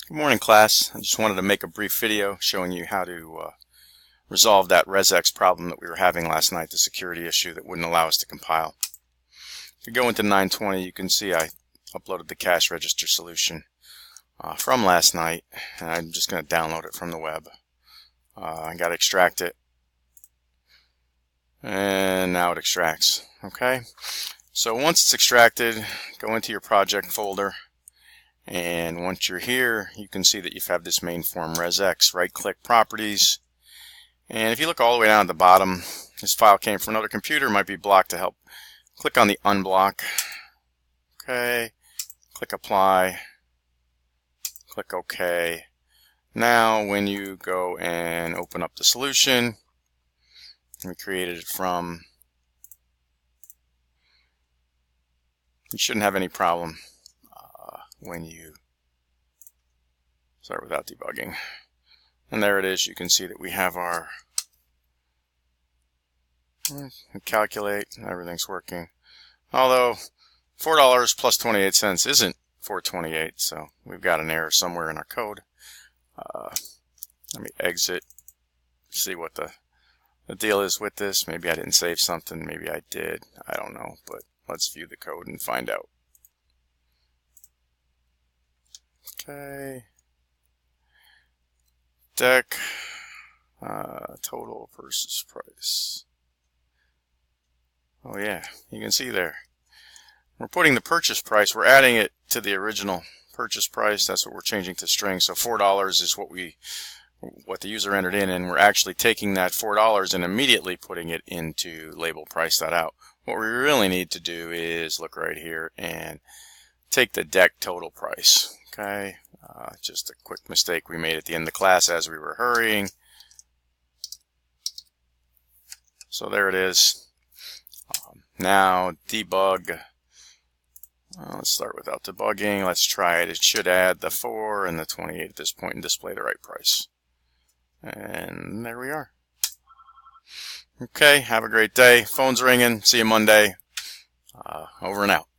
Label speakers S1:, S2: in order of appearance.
S1: Good morning, class. I just wanted to make a brief video showing you how to resolve that resx problem that we were having last night, the security issue that wouldn't allow us to compile. If you go into 920, you can see I uploaded the cache register solution from last night, and I'm just going to download it from the web. I got to extract it, and now it extracts. Okay, so once it's extracted, go into your project folder. And once you're here, you can see that you have this main form resx. Right-click Properties, and if you look all the way down at the bottom, this file came from another computer, might be blocked to help. Click on the unblock. Okay, click Apply. Click OK. Now, when you go and open up the solution, we created it from. You shouldn't have any problem when you start without debugging. And there it is. You can see that we have our calculate, everything's working. Although $4 plus 28 cents isn't 428, so we've got an error somewhere in our code. Let me exit, see what the deal is with this. Maybe I didn't save something, maybe I did, I don't know, but let's view the code and find out. Okay, deck, total versus price. Oh yeah, you can see there. We're putting the purchase price, we're adding it to the original purchase price. That's what we're changing to string. So $4 is what the user entered in, and we're actually taking that $4 and immediately putting it into label price.out. What we really need to do is look right here and take the deck total price. Okay, just a quick mistake we made at the end of the class as we were hurrying. So there it is. Now debug. Let's start without debugging. Let's try it. It should add the 4 and the 28 at this point and display the right price. And there we are. Okay, have a great day. Phone's ringing. See you Monday. Over and out.